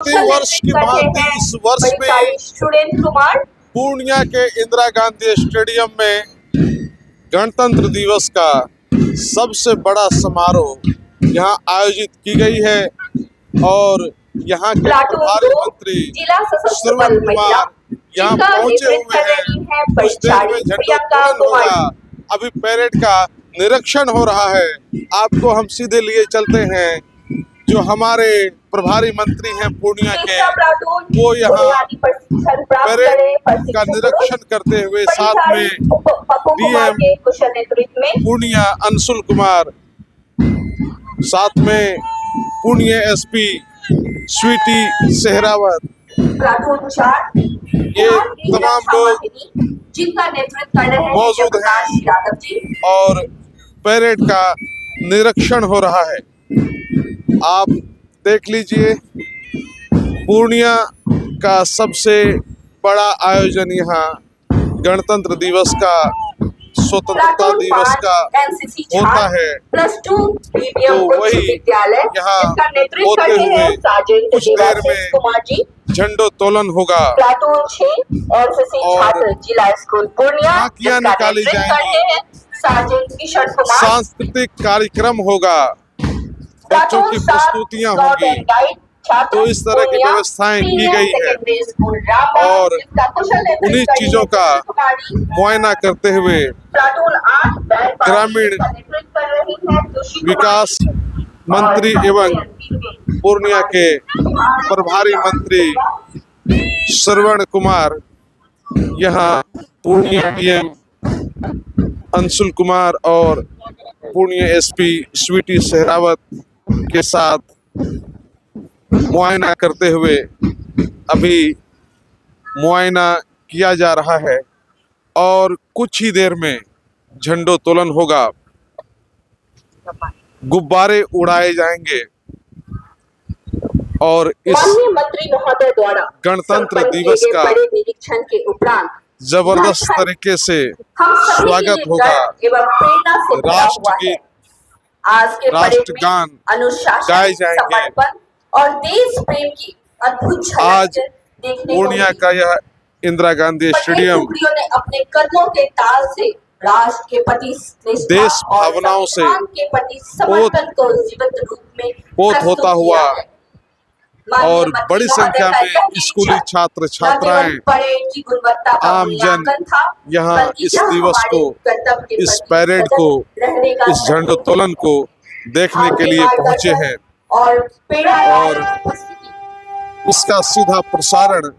वर्ष की भांति इस वर्ष में सुरेंद्र कुमार पूर्णिया के इंदिरा गांधी स्टेडियम में गणतंत्र दिवस का सबसे बड़ा समारोह यहाँ आयोजित की गई है और यहाँ के प्रभारी मंत्री श्रवण कुमार यहाँ पहुंचे हुए हैं। कुछ देर में झंडोत्तोलन होगा। अभी परेड का निरीक्षण हो रहा है। आपको हम सीधे लिए चलते हैं। जो हमारे प्रभारी मंत्री हैं पूर्णिया के, वो यहाँ परेड का निरीक्षण करते हुए साथ में डीएम पूर्णिया अंशुल कुमार, साथ में पूर्णिया एसपी स्वीटी सहरावत, ये तमाम लोग जिनका नेतृत्व कर रहे हैं मौजूद हैं और परेड का निरीक्षण हो रहा है। आप देख लीजिए, पूर्णिया का सबसे बड़ा आयोजन यहाँ गणतंत्र दिवस का, स्वतंत्रता दिवस का होता है। तो वही यहाँ होते हुए कुछ देर में झंडोत्तोलन होगा और झांकियां निकाली जाएंगी, सांस्कृतिक कार्यक्रम होगा, बच्चों की प्रस्तुतियां होंगी। तो इस तरह की व्यवस्थाएं की गई है और उन्हीं चीजों का मुआयना करते हुए ग्रामीण विकास मंत्री एवं पूर्णिया के प्रभारी मंत्री श्रवण कुमार यहाँ पूर्णिया डीएम अंशुल कुमार और पूर्णिया एसपी स्वीटी सहरावत के साथ मुआयना करते हुए अभी मुआयना किया जा रहा है और कुछ ही देर में झंडोत्तोलन होगा। गुब्बारे उड़ाए जाएंगे और इस मंत्री महोदय द्वारा गणतंत्र दिवस का निरीक्षण के उपरांत जबरदस्त तरीके से स्वागत होगा। राष्ट्रगीत, राष्ट्रगान गाए जाएंगे। और देश प्रेम की अद्भुत आज पूर्णिया का यह इंदिरा गांधी स्टेडियम ने अपने कदमों के ताल से राष्ट्र के प्रति देश भावनाओं से के प्रति समर्पण को जीवंत रूप में पोत होता हुआ और बड़ी संख्या में स्कूली छात्र छात्राएं, आम जन यहाँ इस दिवस को, इस परेड को, इस झंडोत्तोलन को देखने के लिए पहुंचे हैं और इसका सीधा प्रसारण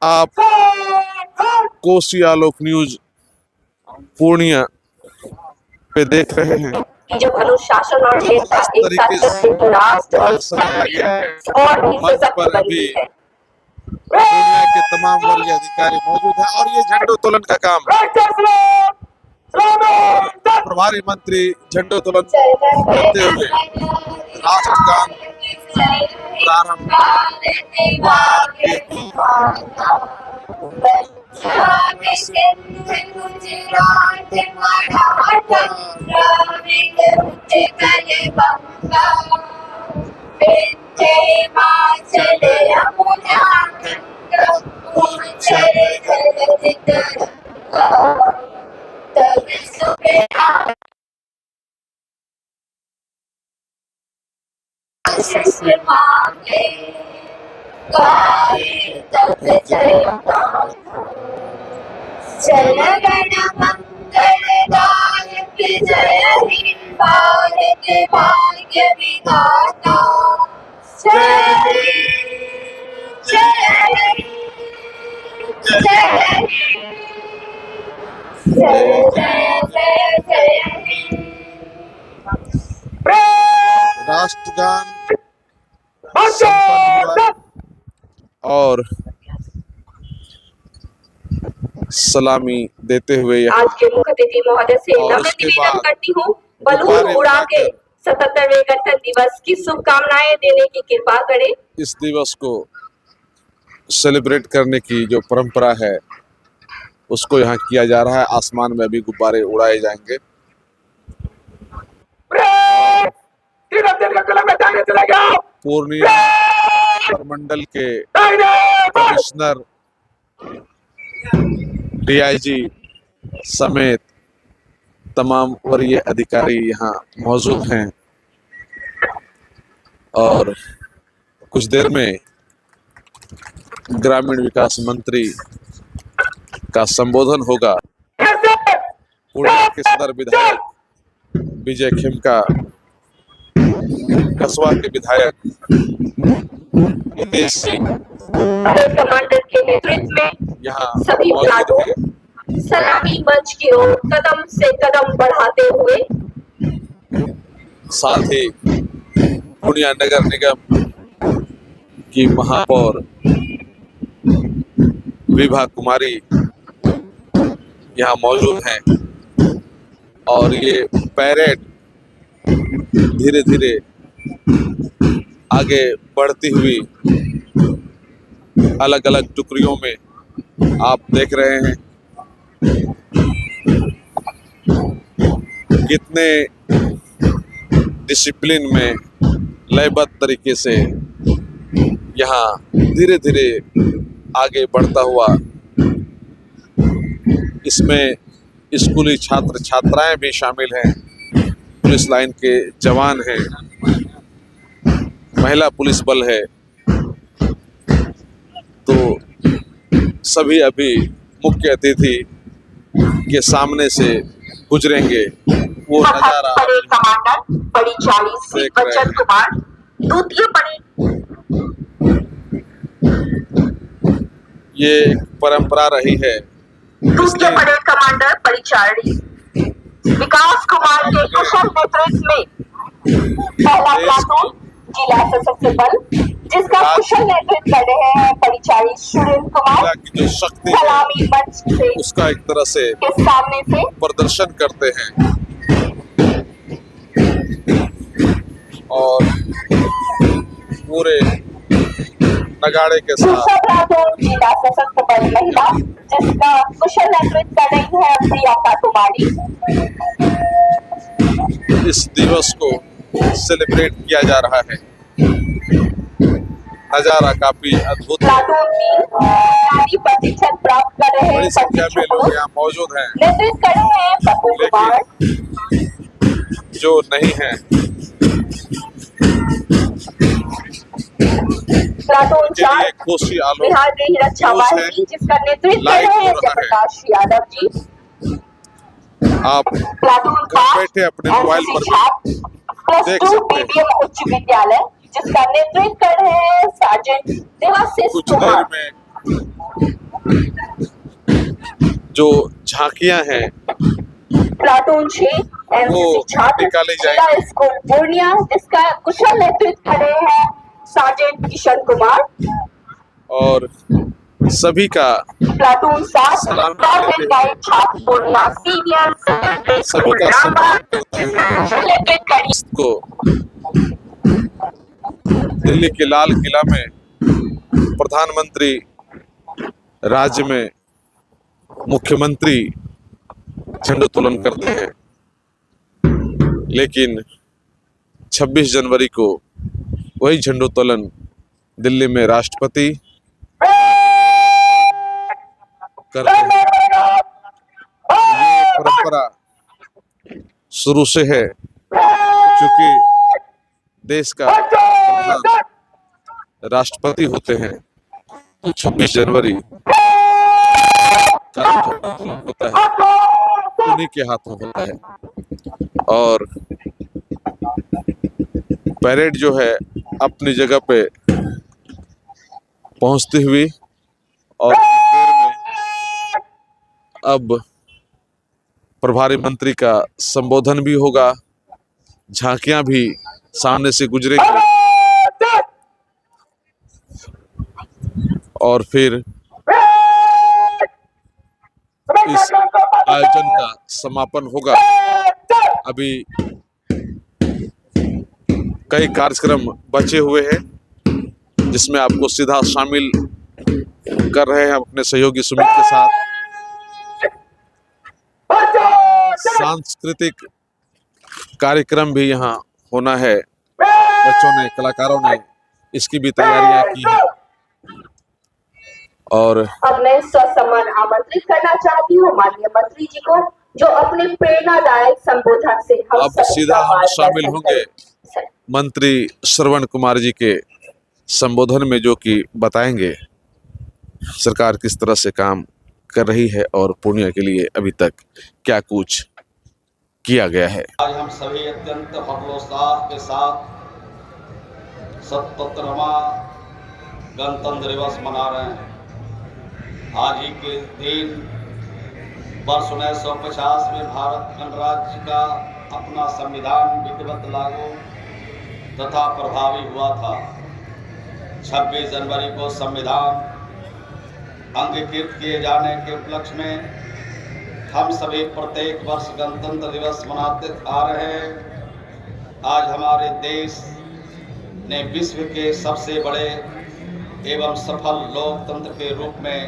आप कोसी आलोक न्यूज पूर्णिया पे देख रहे हैं। जब अनुशासन और मंच पर अभी पूर्णिया के तमाम वरीय अधिकारी मौजूद हैं और ये झंडोत्तोलन का काम प्रभारी मंत्री झंडोत्तोलन करते हुए राष्ट्रगान प्रारंभ जनगण मंगलदायक जय हे भारत भाग्य विधाता जय जय जय राष्ट्रगान संपन्न हुआ और सलामी देते हुए आज के मुख्य अतिथि महोदय से नम्र निवेदन करती हूँ, बलून उड़ा के 77वें गणतंत्र दिवस की शुभकामनाएं देने की कृपा करें। इस दिवस को सेलिब्रेट करने की जो परंपरा है उसको यहाँ किया जा रहा है। आसमान में भी गुब्बारे उड़ाए जाएंगे। पूर्णिया प्रमंडल के कमिश्नर, डीआईजी समेत तमाम वरीय अधिकारी यहाँ मौजूद हैं और कुछ देर में ग्रामीण विकास मंत्री का संबोधन होगा। पूर्णिया के सदर विधायक विजय खेमका, कसबा के विधायक हितेश सिंह कमांडर के नेतृत्व में यहाँ सभी मौजूद प्लाटून हैं। सलामी मंच की ओर कदम से कदम बढ़ाते हुए, साथ ही पूर्णिया नगर निगम की महापौर विभा कुमारी यहाँ मौजूद हैं और ये पैरेड धीरे धीरे आगे बढ़ती हुई अलग अलग टुकड़ियों में आप देख रहे हैं कितने डिसिप्लिन में लयबद्ध तरीके से यहाँ धीरे धीरे आगे बढ़ता हुआ। इसमें स्कूली छात्र छात्राएं भी शामिल हैं, पुलिस लाइन के जवान हैं, महिला पुलिस बल है। तो सभी अभी मुख्य अतिथि के सामने से गुजरेंगे, वो नजारा कमांडर बड़ी चाली से देख रहे बच्चन हैं। कुमार, द्वितीय बड़ी ये एक परंपरा रही है। दूसरे बड़े कमांडर परिचारी विकास कुमार के कुशल नेतृत्व में पहला प्लाटून जिला सशस्त्र बल, जिसका कुशल नेतृत्व कर रहे हैं परिचारी सुरेंद्र कुमार, की जो शक्ति है सलामी मंच से उसका एक तरह से के सामने से प्रदर्शन करते हैं और पूरे नगाड़े के साथ दूसरा प्लाटून जिला सशस्त्र बल महिला, जिसका कुशल नेतृत्व कर रही है प्रियंका कुमारी। इस दिवस को सेलिब्रेट किया जा रहा है। नजारा काफी अद्भुत है। प्लाटून में नारी प्रशिक्षण प्राप्त कर रहे बड़ी संख्या में प्रशिक्षकों लोग यहाँ मौजूद हैं, नेतृत्व कर रहे हैं पप्पू कुमार। जो नहीं है प्लाटून के लिए चार खुशी आलोक बिहार गृह रक्षा जोश है। वाहिनी, जिसका नेतृत्व कर लाइव रहे हो हैं रहा है। जयप्रकाश यादव जी। आप प्लाटून घर पांच बैठे अपने मोबाइल एनसीसी पर छात्र प्लस देख 2 सकते हैं। बीबीएम उच्च विद्यालय, जिसका नेतृत्व कर रहे हैं सार्जेंट देवाशीष कुछ देर कुमार। में जो झांकियां हैं प्लाटून 6 एनसीसी छात्र निकाली जिला जाएंगी। स्कूल पूर्णिया, जिसका कुशल नेतृत्व कर रहे हैं सार्जेंट किशन कुमार। और सभी का प्लाटून 7 सलामी प्राइवेट गाइड छात्र पूर्णिया सीनियर सभी का सम्मान करते हैं। कुशल नेतृत्व कर को दिल्ली के लाल किला में प्रधानमंत्री, राज्य में मुख्यमंत्री झंडोत्तोलन करते हैं, लेकिन 26 जनवरी को वही झंडोत्तोलन दिल्ली में राष्ट्रपति करते हैं। ये परंपरा शुरू से है, क्योंकि देश का प्रधान राष्ट्रपति होते हैं, तो 26 जनवरी का झंडोत्तोलन होता है, उन्हीं के हाथों होता है। और परेड जो है अपनी जगह पे पहुंचती हुई और कुछ देर में अब प्रभारी मंत्री का संबोधन भी होगा, झांकियां भी सामने से गुजरेंगी और फिर इस आयोजन का समापन होगा। अभी कई कार्यक्रम बचे हुए हैं, जिसमें आपको सीधा शामिल कर रहे हैं अपने सहयोगी सुमित के साथ। सांस्कृतिक कार्यक्रम भी यहाँ होना है। बच्चों ने, कलाकारों ने इसकी भी तैयारियां की है। और अब मैं ससम्मान आमंत्रित करना चाहती हूँ माननीय मंत्री जी को, जो अपने प्रेरणादायक संबोधन से हम अब सभी सीधा का हम शामिल मार्गदर्शन होंगे करें। मंत्री श्रवण कुमार जी के संबोधन में, जो कि बताएंगे सरकार किस तरह से काम कर रही है और पूर्णिया के लिए अभी तक क्या कुछ किया गया है। आज हम सभी अत्यंत हर्षोल्लास के साथ 77वां गणतंत्र दिवस मना रहे हैं। आज ही के दिन वर्ष 1950 में भारत गणराज्य का अपना संविधान विधिवत लागू तथा प्रभावी हुआ था। 26 जनवरी को संविधान अंगीकृत किए जाने के उपलक्ष्य में हम सभी प्रत्येक वर्ष गणतंत्र दिवस मनाते आ रहे हैं। आज हमारे देश ने विश्व के सबसे बड़े एवं सफल लोकतंत्र के रूप में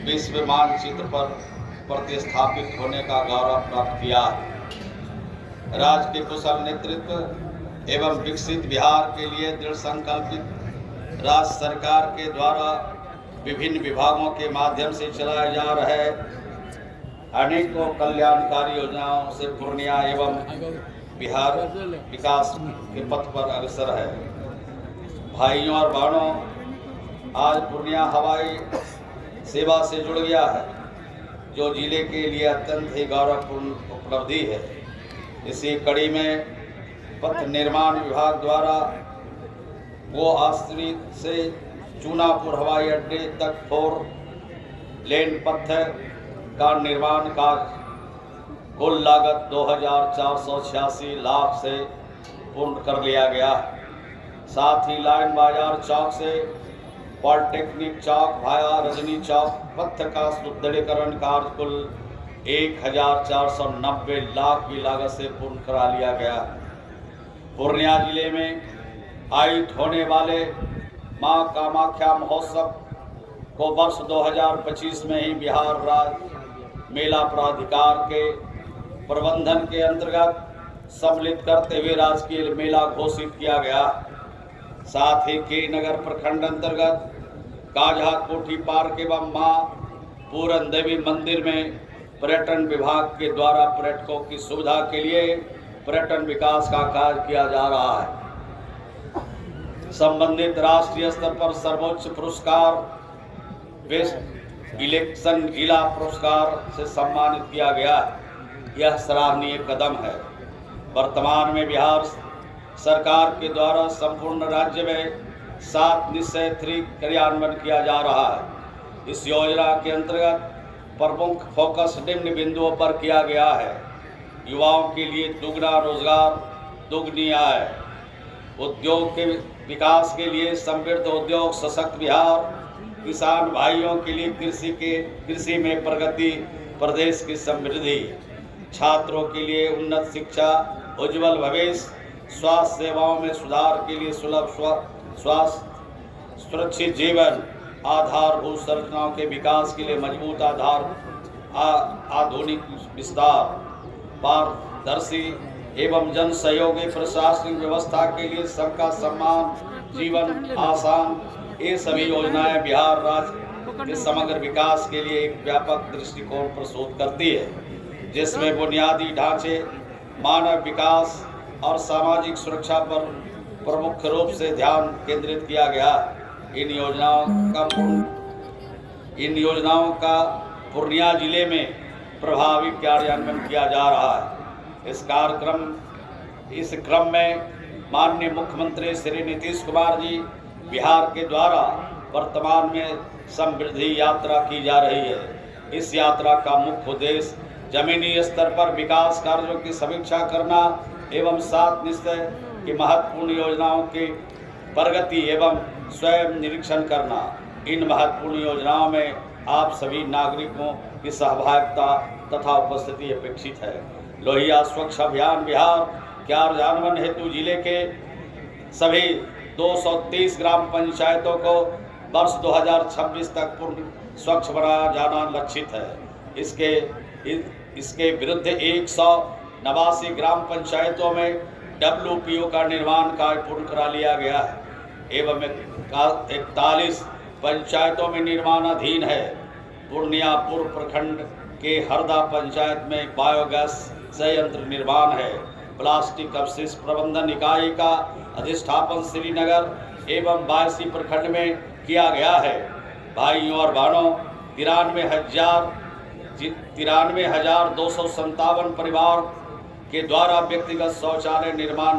विश्व मानचित्र पर प्रतिस्थापित होने का गौरव प्राप्त किया है। राज्य के कुशल नेतृत्व एवं विकसित बिहार के लिए दृढ़ संकल्पित राज्य सरकार के द्वारा विभिन्न विभागों के माध्यम से चलाए जा रहे अनेकों कल्याणकारी योजनाओं से पूर्णिया एवं बिहार विकास के पथ पर अग्रसर है। भाइयों और बहनों, आज पूर्णिया हवाई सेवा से जुड़ गया है, जो जिले के लिए अत्यंत ही गौरवपूर्ण उपलब्धि है। इसी कड़ी में पथ निर्माण विभाग द्वारा गो आश्री से चूनापुर हवाई अड्डे तक 4 लेन पथ का निर्माण कार्य कुल लागत 2,486 लाख से पूर्ण कर लिया गया है। साथ ही लाइन बाजार चौक से पॉलिटेक्निक चौक भाया रजनी चौक पथ का सुदृढ़ीकरण कार्य कुल 1,490 लाख की लागत से पूर्ण करा लिया गया। पूर्णिया जिले में आयोजित होने वाले मां कामाख्या महोत्सव को वर्ष 2025 में ही बिहार राज्य मेला प्राधिकार के प्रबंधन के अंतर्गत सम्मिलित करते हुए राजकीय मेला घोषित किया गया। साथ ही के नगर प्रखंड अंतर्गत काजा कोठी पार्क एवं मां पूरन देवी मंदिर में पर्यटन विभाग के द्वारा पर्यटकों की सुविधा के लिए पर्यटन विकास का कार्य किया जा रहा है। संबंधित राष्ट्रीय स्तर पर सर्वोच्च पुरस्कार बेस्ट इलेक्शन जिला पुरस्कार से सम्मानित किया गया। यह सराहनीय कदम है। वर्तमान में बिहार सरकार के द्वारा संपूर्ण राज्य में 7 निश्चय 3 क्रियान्वयन किया जा रहा है। इस योजना के अंतर्गत प्रमुख फोकस निम्न बिंदुओं पर किया गया है। युवाओं के लिए दुगना रोजगार, दुगनी आय, उद्योग के विकास के लिए समृद्ध उद्योग सशक्त बिहार, किसान भाइयों के लिए कृषि में प्रगति, प्रदेश की समृद्धि, छात्रों के लिए उन्नत शिक्षा, उज्जवल भविष्य, स्वास्थ्य सेवाओं में सुधार के लिए सुलभ स्वास्थ्य, सुरक्षित जीवन, आधारभूत संरचनाओं के विकास के लिए मजबूत आधार, आधुनिक विस्तार, पारदर्शी एवं जन सहयोगी प्रशासनिक व्यवस्था के लिए सबका सम्मान, जीवन आसान, ये सभी योजनाएं बिहार राज्य के समग्र विकास के लिए एक व्यापक दृष्टिकोण प्रस्तुत करती है, जिसमें बुनियादी ढांचे, मानव विकास और सामाजिक सुरक्षा पर प्रमुख रूप से ध्यान केंद्रित किया गया। इन योजनाओं का पूर्णिया जिले में प्रभावी कार्यान्वयन किया जा रहा है। इस क्रम में माननीय मुख्यमंत्री श्री नीतीश कुमार जी बिहार के द्वारा वर्तमान में समृद्धि यात्रा की जा रही है। इस यात्रा का मुख्य उद्देश्य जमीनी स्तर पर विकास कार्यों की समीक्षा करना एवं 7 निश्चय की महत्वपूर्ण योजनाओं की प्रगति एवं स्वयं निरीक्षण करना। इन महत्वपूर्ण योजनाओं में आप सभी नागरिकों की सहभागिता तथा उपस्थिति अपेक्षित है। लोहिया स्वच्छ अभियान बिहार कार्यान्वयन हेतु जिले के सभी 230 ग्राम पंचायतों को वर्ष 2026 तक पूर्ण स्वच्छ बनाया जाना लक्षित है। इसके विरुद्ध 189 ग्राम पंचायतों में WPO का निर्माण कार्य पूर्ण करा लिया गया है। एवं 41 पंचायतों में निर्माणाधीन है। पूर्णिया पूर्व प्रखंड के हरदा पंचायत में बायोगैस संयंत्र निर्माण है। प्लास्टिक अपशिष्ट प्रबंधन इकाई का अधिष्ठापन श्रीनगर एवं बायसी प्रखंड में किया गया है। भाइयों और बहनों, 93,257 परिवार के द्वारा व्यक्तिगत शौचालय निर्माण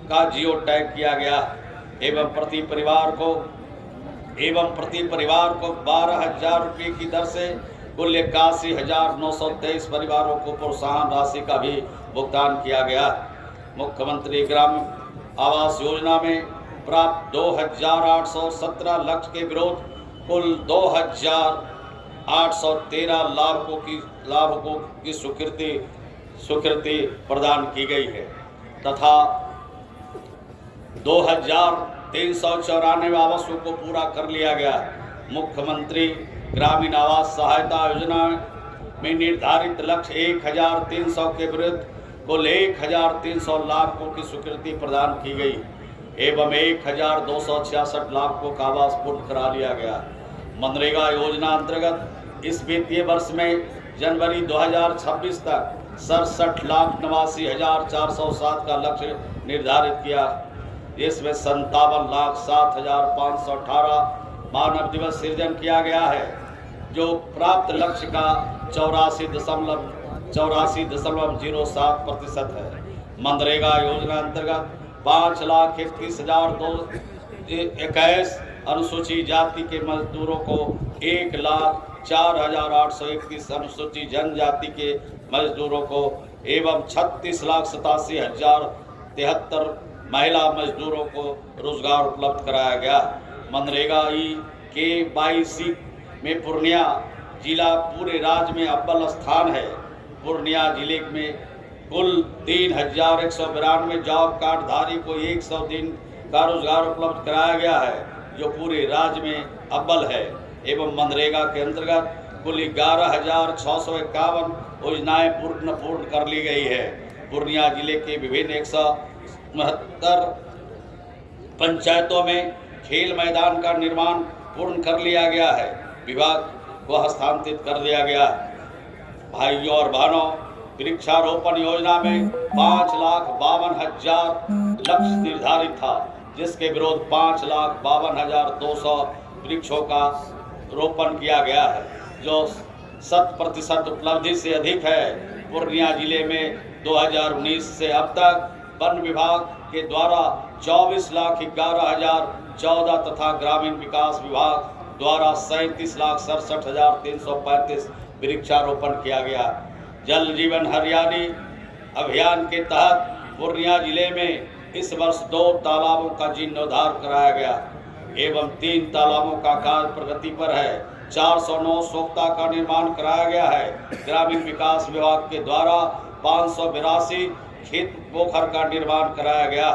का जियो टैग किया गया एवं प्रति परिवार को 12,000 रुपये की दर से कुल 81,923 परिवारों को प्रोत्साहन राशि का भी भुगतान किया गया। मुख्यमंत्री ग्राम आवास योजना में प्राप्त 2,817 लक्ष्य के विरोध कुल 2,813 लाभुकों की स्वीकृति प्रदान की गई है तथा 2,394 आवासों को पूरा कर लिया गया। मुख्यमंत्री ग्रामीण आवास सहायता योजना में निर्धारित लक्ष्य 1,300 के विरुद्ध कुल 1,300 लाभुकों की स्वीकृति प्रदान की गई एवं 1,266 लाभुकों का आवास पूर्ण करा लिया गया। मनरेगा योजना अंतर्गत इस वित्तीय वर्ष में जनवरी 2026 तक 67,89,407 का लक्ष्य निर्धारित किया। इसमें 57,07,518 मानव दिवस सृजन किया गया है, जो प्राप्त लक्ष्य का 84.07% है। मनरेगा योजना अंतर्गत 5,31,221 अनुसूचित जाति के मजदूरों को 1,04,831 अनुसूचित जनजाति के मजदूरों को एवं 36,87,073 महिला मजदूरों को रोजगार उपलब्ध कराया गया। मनरेगा के 22 में पूर्णिया जिला पूरे राज्य में अव्वल स्थान है। पूर्णिया जिले में कुल 3,192 जॉब कार्डधारी को 100 दिन का रोजगार उपलब्ध कराया गया है, जो पूरे राज्य में अव्वल है। एवं मनरेगा के अंतर्गत कुल 11,651 योजनाएं पूर्ण कर ली गई है। पूर्णिया जिले के विभिन्न 169 पंचायतों में खेल मैदान का निर्माण पूर्ण कर लिया गया है। विभाग को हस्तांतरित कर दिया गया। भाइयों और बहनों, वृक्षारोपण योजना में 5,52,000 लक्ष्य निर्धारित था, जिसके विरोध 5,52,200 वृक्षों का रोपण किया गया है, जो 100% उपलब्धि से अधिक है। पूर्णिया जिले में 2019 से अब तक वन विभाग के द्वारा 24,11,014 तथा ग्रामीण विकास विभाग द्वारा 37,67,335 वृक्षारोपण किया गया। जल जीवन हरियाली अभियान के तहत पूर्णिया जिले में इस वर्ष 2 तालाबों का जीर्णोद्धार कराया गया एवं 3 तालाबों का कार्य प्रगति पर है। 409 सोख्ता का निर्माण कराया गया है। ग्रामीण विकास विभाग के द्वारा 582 खेत पोखर का निर्माण कराया गया।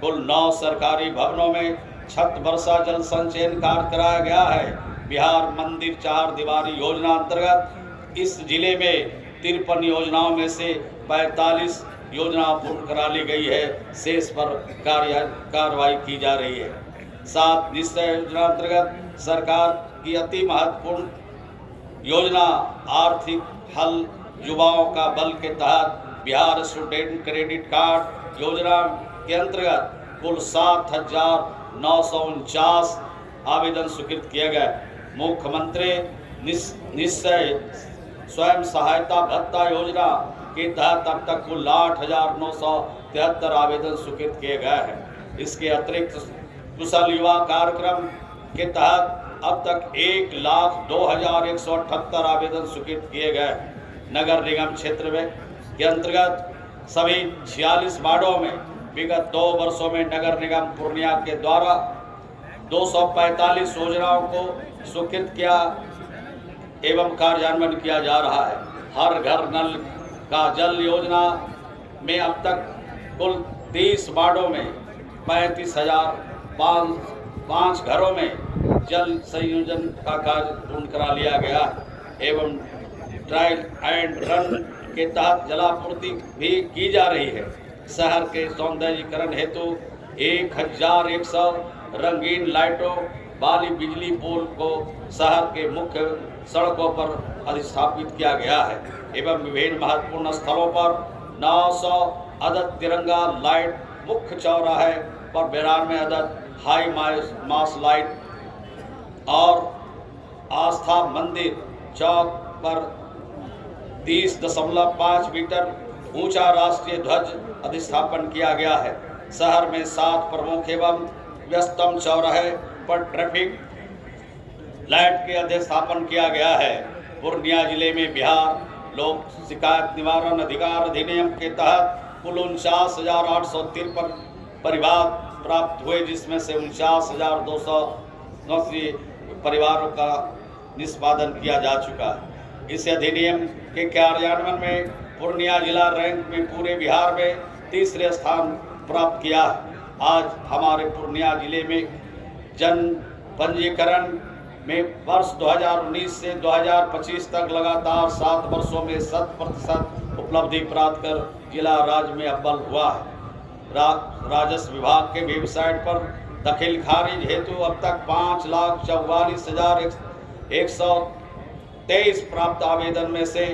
कुल 9 सरकारी भवनों में छत वर्षा जल संचयन कार्य कराया गया है। बिहार मंदिर 4 दीवारी योजना अंतर्गत इस जिले में 53 योजनाओं में से 45 योजना पूर्ण करा ली गई है। शेष पर कार्रवाई की जा रही है। 7 निश्चय योजना अंतर्गत सरकार की अति महत्वपूर्ण योजना आर्थिक हल युवाओं का बल के तहत बिहार स्टूडेंट क्रेडिट कार्ड योजना के अंतर्गत कुल 7,949 आवेदन स्वीकृत किए गए। मुख्यमंत्री निश्चय स्वयं सहायता भत्ता योजना के तहत अब तक कुल 8,973 आवेदन स्वीकृत किए गए हैं। इसके अतिरिक्त कुशल युवा कार्यक्रम के तहत अब तक 1,02,178 आवेदन स्वीकृत किए गए। नगर निगम क्षेत्र में के अंतर्गत सभी 46 वार्डों में विगत 2 वर्षों में नगर निगम पूर्णिया के द्वारा 245 योजनाओं को स्वीकृत किया एवं कार्यान्वयन किया जा रहा है। हर घर नल का जल योजना में अब तक कुल 30 वार्डों में 35,005 घरों में जल संयोजन का कार्य पूर्ण करा लिया गया एवं ट्रायल एंड रन के तहत जलापूर्ति भी की जा रही है। शहर के सौंदर्यीकरण हेतु रंगीन लाइटों वाली बिजली पोल को शहर के मुख्य सड़कों पर अधिस्थापित किया गया है एवं विभिन्न महत्वपूर्ण स्थलों पर 900 अदद तिरंगा लाइट, मुख्य चौराहे पर 92 अदद हाई मास लाइट और आस्था मंदिर चौक पर 30.5 मीटर ऊंचा राष्ट्रीय ध्वज अधिस्थापन किया गया है। शहर में 7 प्रमुख एवं व्यस्तम चौराहे पर ट्रैफिक लाइट के अधिस्थापन किया गया है। पूर्णिया जिले में बिहार लोक शिकायत निवारण अधिकार अधिनियम के तहत कुल 49,853 परिवार प्राप्त हुए, जिसमें से 49,289 परिवारों का निष्पादन किया जा चुका है। इस अधिनियम के कार्यान्वयन में पूर्णिया जिला रैंक में पूरे बिहार में तीसरे स्थान प्राप्त किया है। आज हमारे पूर्णिया जिले में जन पंजीकरण में वर्ष 2019 से 2025 तक लगातार 7 वर्षों में 100% उपलब्धि प्राप्त कर जिला राज्य में अव्वल हुआ है। राजस्व विभाग के वेबसाइट पर दखल खारिज हेतु अब तक 5,44,123 प्राप्त आवेदन में से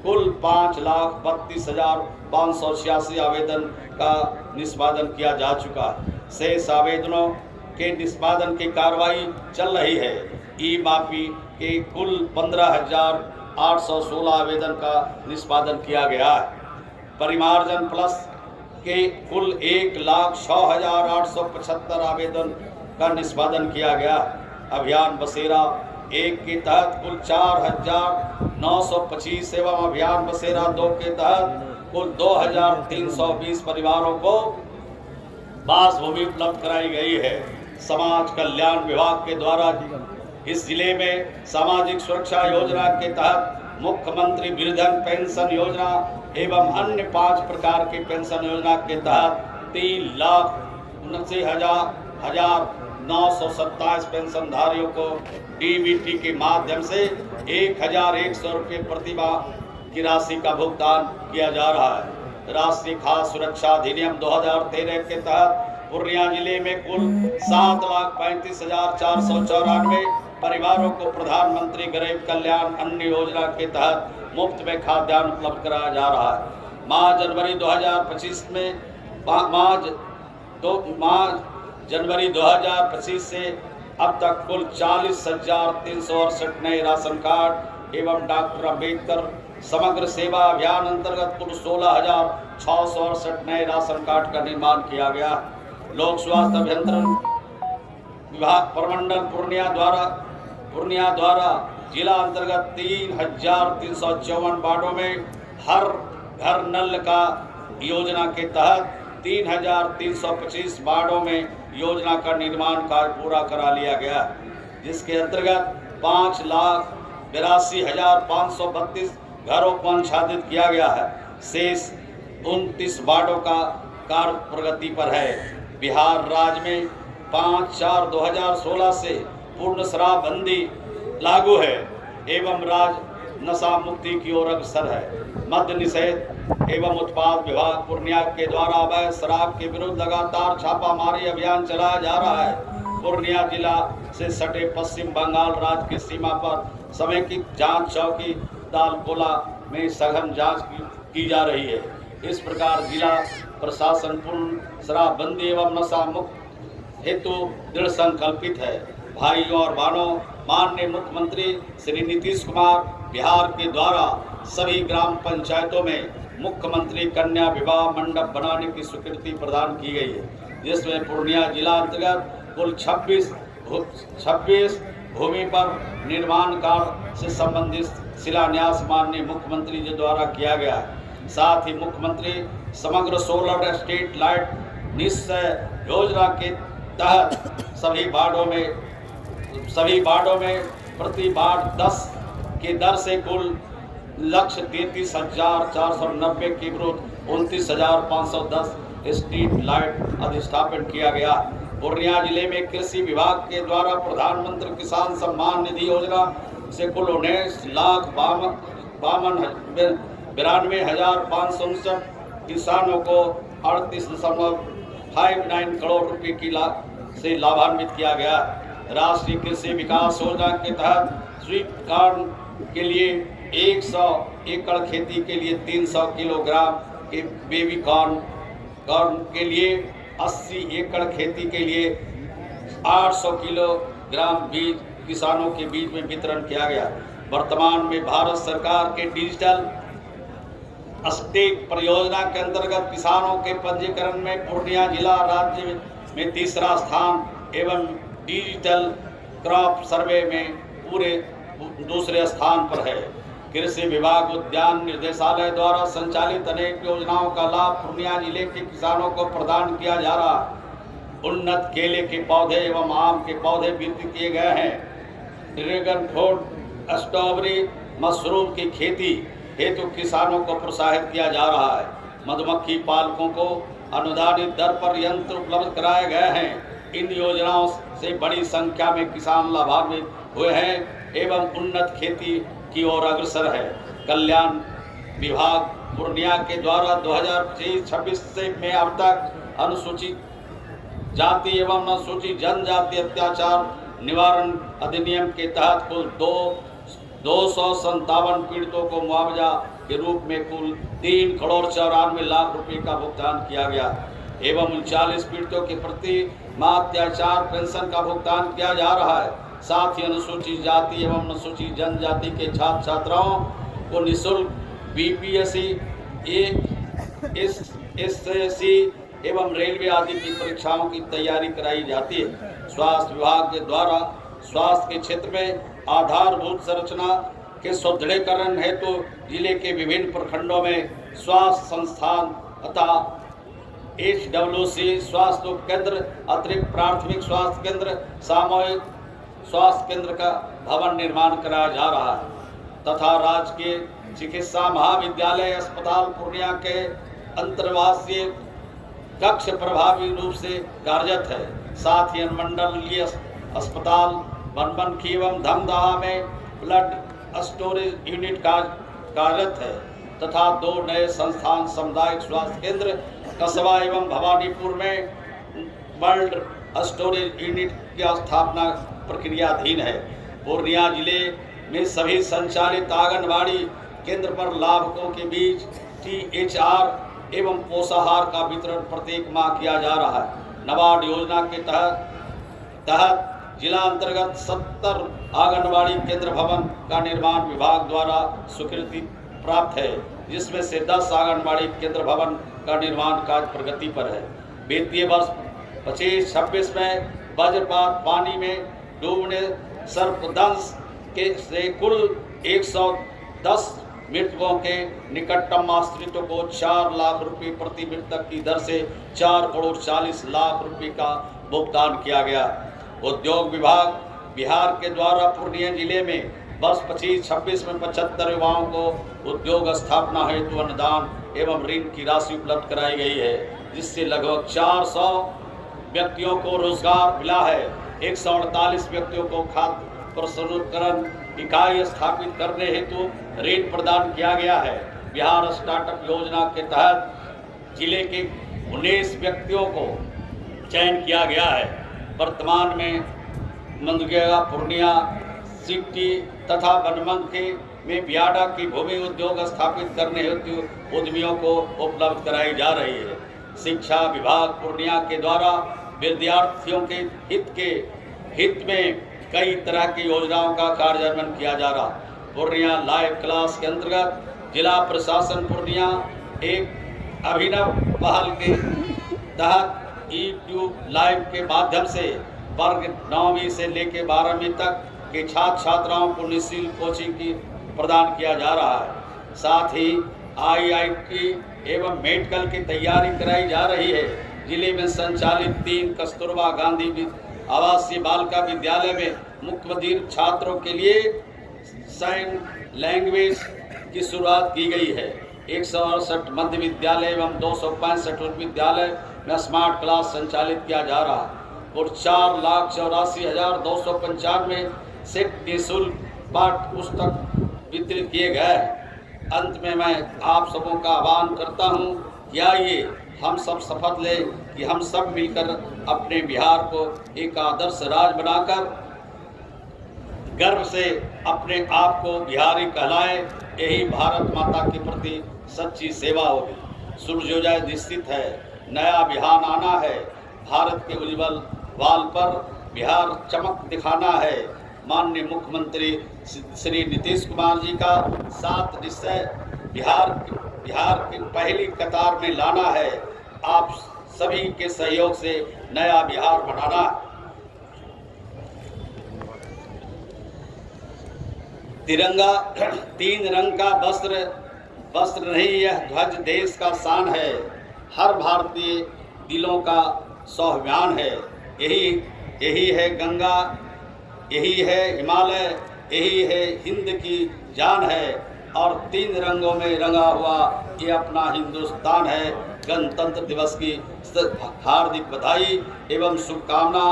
कुल 5,32,586 आवेदन का निष्पादन किया जा चुका है। शेष आवेदनों के निष्पादन की कार्रवाई चल रही है। ई माफी के कुल 15,816 आवेदन का निष्पादन किया गया है। परिमार्जन प्लस के कुल 1,06,875 आवेदन का निष्पादन किया गया। अभियान बसेरा 1 के तहत कुल 4,925 एवं अभियान बसेरा 2 के तहत कुल 2,320 परिवारों को बासभूमि उपलब्ध कराई गई है। समाज कल्याण विभाग के द्वारा इस जिले में सामाजिक सुरक्षा योजना के तहत मुख्यमंत्री वृद्धन पेंशन योजना एवं अन्य 5 प्रकार की पेंशन योजना के तहत 3,79,927 पेंशनधारियों को डीबीटी के माध्यम से 1,100 रुपये प्रतिमाह की राशि का भुगतान किया जा रहा है। राष्ट्रीय खाद्य सुरक्षा अधिनियम 2013 के तहत पूर्णिया जिले में कुल 7,35,494 परिवारों को प्रधानमंत्री गरीब कल्याण अन्न योजना के तहत मुफ्त में खाद्यान्न उपलब्ध कराया जा रहा है। माह जनवरी 2025 से अब तक कुल 40,368 नए राशन कार्ड एवं डॉक्टर अम्बेडकर समग्र सेवा अभियान अंतर्गत कुल 16,668 नए राशन कार्ड का निर्माण किया गया। लोक स्वास्थ्य अभियंत्रण विभाग प्रमंडल पूर्णिया द्वारा जिला अंतर्गत 3,354 वार्डों में हर घर नल का योजना के तहत 3,325 वार्डों में योजना का निर्माण कार्य पूरा करा लिया गया, जिसके अंतर्गत 5,82,532 घरों को आच्छादित किया गया है। शेष 29 वार्डों का कार्य प्रगति पर है। बिहार राज्य में 5/4/2016 से पूर्ण शराबबंदी लागू है एवं राज्य नशा मुक्ति की ओर अग्रसर है। मद्य निषेध एवं उत्पाद विभाग पूर्णिया के द्वारा अवैध शराब के विरुद्ध लगातार छापामारी अभियान चलाया जा रहा है। पूर्णिया जिला से सटे पश्चिम बंगाल राज्य की सीमा पर समेकित जांच चौकी दालकोला में सघन जांच की जा रही है। इस प्रकार जिला प्रशासन पूर्ण शराबबंदी एवं नशा मुक्त हेतु दृढ़ संकल्पित है। भाइयों और बहनों, माननीय मुख्यमंत्री श्री नीतीश कुमार बिहार के द्वारा सभी ग्राम पंचायतों में मुख्यमंत्री कन्या विवाह मंडप बनाने की स्वीकृति प्रदान की गई है, जिसमें पूर्णिया जिला अंतर्गत कुल 26 भूमि पर निर्माण कार्य से संबंधित शिलान्यास माननीय मुख्यमंत्री जी द्वारा किया गया है। साथ ही मुख्यमंत्री समग्र सोलर स्ट्रीट लाइट निश्चय योजना के तहत सभी वार्डों में प्रति वार्ड 10 की दर से कुल 1,33,490 के विरुद्ध 29,510 स्ट्रीट लाइट अधिस्थापन किया गया। पूर्णिया जिले में कृषि विभाग के द्वारा प्रधानमंत्री किसान सम्मान निधि योजना से कुल 19,92,559 किसानों को 38.59 करोड़ रुपए की से लाभान्वित किया गया। राष्ट्रीय कृषि विकास योजना के तहत स्वीट कॉर्न के लिए 100 एकड़ खेती के लिए 300 किलोग्राम के बेबी कॉर्न के लिए 80 एकड़ खेती के लिए 800 किलोग्राम बीज किसानों के बीच में वितरण किया गया। वर्तमान में भारत सरकार के डिजिटल स्टेट परियोजना के अंतर्गत किसानों के पंजीकरण में पूर्णिया जिला राज्य में तीसरा स्थान एवं डिजिटल क्रॉप सर्वे में पूरे दूसरे स्थान पर है। कृषि विभाग उद्यान निर्देशालय द्वारा संचालित अनेक योजनाओं का लाभ पूर्णिया जिले के किसानों को प्रदान किया जा रहा है। उन्नत केले के पौधे एवं आम के पौधे वितरित किए गए हैं। ड्रैगन फ्रूट, स्ट्रॉबेरी, मशरूम की खेती हेतु किसानों को प्रोत्साहित किया जा रहा है। मधुमक्खी पालकों को अनुदानित दर पर यंत्र उपलब्ध कराए गए हैं। इन योजनाओं से बड़ी संख्या में किसान लाभान्वित हुए हैं एवं उन्नत खेती की ओर अग्रसर है। कल्याण विभाग पूर्णिया के द्वारा 2025-26 से में अब तक अनुसूचित जाति एवं अनुसूचित जनजाति अत्याचार निवारण अधिनियम के तहत कुल 257 पीड़ितों को मुआवजा के रूप में कुल 3 करोड़ 94 लाख रुपए का भुगतान किया गया एवं 39 पीड़ितों के प्रति माह अत्याचार पेंशन का भुगतान किया जा रहा है। साथ ही अनुसूचित जाति एवं अनुसूचित जनजाति के छात्र छात्राओं को निःशुल्क बीपीएससी, एसएससी एवं रेलवे आदि की परीक्षाओं की तैयारी कराई जाती है। स्वास्थ्य विभाग के द्वारा स्वास्थ्य के क्षेत्र में आधारभूत संरचना के सुदृढ़ीकरण हेतु जिले के विभिन्न प्रखंडों में स्वास्थ्य संस्थान तथा HWC स्वास्थ्य केंद्र, अतिरिक्त प्राथमिक स्वास्थ्य केंद्र, सामूहिक स्वास्थ्य केंद्र का भवन निर्माण कराया जा रहा है तथा राजकीय चिकित्सा महाविद्यालय अस्पताल पूर्णिया के अंतर्वासीय कक्ष प्रभावी रूप से कार्यरत है। साथ ही अनुमंडलीय अस्पताल बनमनखी एवं धमदाहा में ब्लड स्टोरेज यूनिट कार्यरत है तथा 2 नए संस्थान सामुदायिक स्वास्थ्य केंद्र कसबा एवं भवानीपुर में ब्लड स्टोरेज यूनिट की स्थापना प्रक्रियाधीन है। पूर्णिया जिले में सभी संचालित आंगनबाड़ी केंद्र पर लाभुकों के बीच THR एवं पोषाहार का वितरण प्रत्येक माह किया जा रहा है। नाबार्ड योजना के तहत जिला अंतर्गत 70 आंगनबाड़ी केंद्र भवन का निर्माण विभाग द्वारा स्वीकृति प्राप्त है, जिसमें से 10 आंगनबाड़ी केंद्र भवन का निर्माण कार्य प्रगति पर है। वित्तीय वर्ष 25-26 में वज्रपात, पानी में डूबने, सर्पदंश के से कुल 110 मृतकों के निकटतम आश्रितों को 4 लाख रुपए प्रति मृतक की दर से 4 करोड़ 40 लाख रुपए का भुगतान किया गया। उद्योग विभाग बिहार के द्वारा पूर्णिया जिले में वर्ष 25-26 में 75 युवाओं को उद्योग स्थापना हेतु अनुदान एवं ऋण की राशि उपलब्ध कराई गई है, जिससे लगभग 400 व्यक्तियों को रोजगार मिला है। 148 व्यक्तियों को खाद्य प्रसंस्करण इकाई स्थापित करने हेतु ऋण प्रदान किया गया है। बिहार स्टार्टअप योजना के तहत जिले के 19 व्यक्तियों को चयन किया गया है। वर्तमान में मंदगेगा, पूर्णिया, सिटी तथा बनमनखी में बियाडा की भूमि उद्योग स्थापित करने हेतु उद्यमियों को उपलब्ध कराई जा रही है। शिक्षा विभाग पूर्णिया के द्वारा विद्यार्थियों के हित में कई तरह की योजनाओं का कार्यान्वयन किया जा रहा। पूर्णिया लाइव क्लास के अंतर्गत जिला प्रशासन पूर्णिया एक अभिनव पहल के तहत YouTube लाइव के माध्यम से वर्ग 9वीं से लेकर 12वीं तक के छात्र छात्राओं को निःशुल्क कोचिंग की प्रदान किया जा रहा है। साथ ही IIT एवं मेडिकल की तैयारी कराई जा रही है। जिले में संचालित 3 कस्तूरबा गांधी आवासीय बालिका विद्यालय में मुख्यबधिर छात्रों के लिए साइन लैंग्वेज की शुरुआत की गई है। 168 मध्य विद्यालय एवं 265 उच्च विद्यालय में स्मार्ट क्लास संचालित किया जा रहा है और 4,84,295 सेट निःशुल्क पाठ्य पुस्तक वितरित किए गए। अंत में मैं आप सबों का आह्वान करता हूं कि आइए हम सब शपथ लें कि हम सब मिलकर अपने बिहार को एक आदर्श राज्य बनाकर गर्व से अपने आप को बिहारी कहलाएं। यही भारत माता के प्रति सच्ची सेवा होगी। सूर्योदय निश्चित है, नया बिहार आना है, भारत के उज्जवल वाल पर बिहार चमक दिखाना है। माननीय मुख्यमंत्री श्री नीतीश कुमार जी का 7 निश्चय बिहार की पहली कतार में लाना है। आप सभी के सहयोग से नया बिहार बनाना। तिरंगा 3 रंग का वस्त्र नहीं, यह ध्वज देश का शान है। हर भारतीय दिलों का स्वाभिमान है। यही है गंगा, यही है हिमालय, यही है हिंद की जान है। और 3 रंगों में रंगा हुआ ये अपना हिंदुस्तान है। गणतंत्र दिवस की हार्दिक बधाई एवं शुभकामना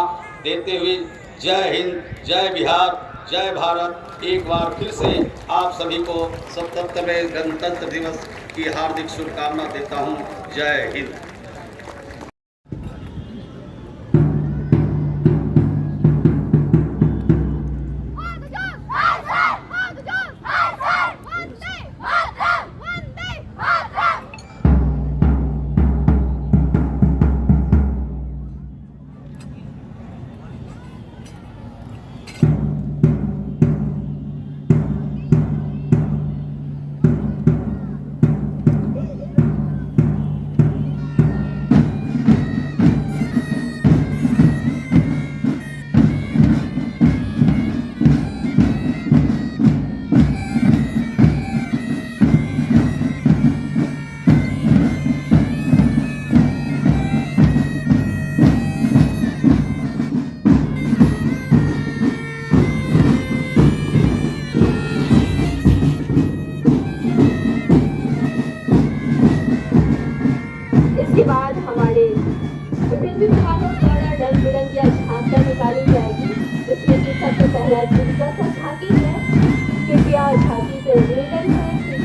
देते हुए जय हिंद, जय बिहार, जय भारत। एक बार फिर से आप सभी को 77वें गणतंत्र दिवस की हार्दिक शुभकामना देता हूँ। जय हिंद। इसके बाद हमारे विभिन्न विभागों द्वारा रंग बिरंगी झांकियां निकाली जाएगी, जिसमें कि सबसे पहला दिलकश झांकी है। कृपया झांकी से निवेदन है कि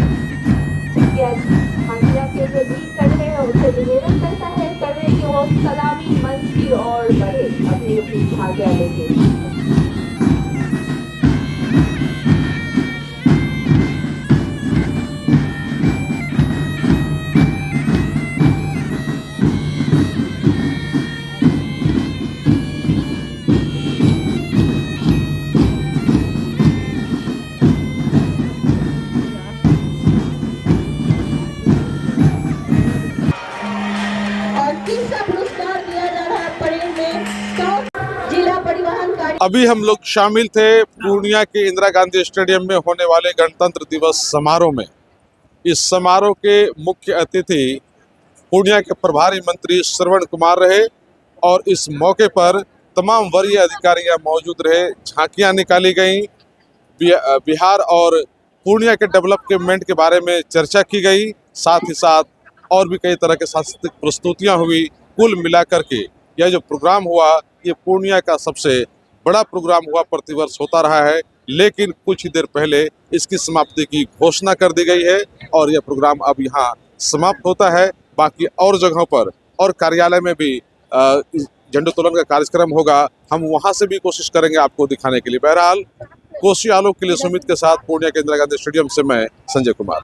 झांकियां के जो लीड कर रहे हैं उनसे निवेदन करता है कि वो सलामी मंच की ओर बढ़े अपनी झांकियां लेके। अभी हम लोग शामिल थे पूर्णिया के इंदिरा गांधी स्टेडियम में होने वाले गणतंत्र दिवस समारोह में। इस समारोह के मुख्य अतिथि पूर्णिया के प्रभारी मंत्री श्रवण कुमार रहे और इस मौके पर तमाम वरीय अधिकारियां मौजूद रहे। झांकियां निकाली गईं, बिहार और पूर्णिया के डेवलपमेंट के बारे में चर्चा की गई, साथ ही साथ और भी कई तरह के सांस्कृतिक प्रस्तुतियां हुई। कुल मिलाकर के यह जो प्रोग्राम हुआ ये पूर्णिया का सबसे बड़ा प्रोग्राम हुआ, प्रतिवर्ष होता रहा है, लेकिन कुछ ही देर पहले इसकी समाप्ति की घोषणा कर दी गई है और यह प्रोग्राम अब यहाँ समाप्त होता है। बाकी और जगहों पर और कार्यालय में भी झंडोत्तोलन का कार्यक्रम होगा, हम वहाँ से भी कोशिश करेंगे आपको दिखाने के लिए। बहरहाल कोसी आलोक के लिए सुमित के साथ पूर्णिया के इंदिरा गांधी स्टेडियम से मैं संजय कुमार।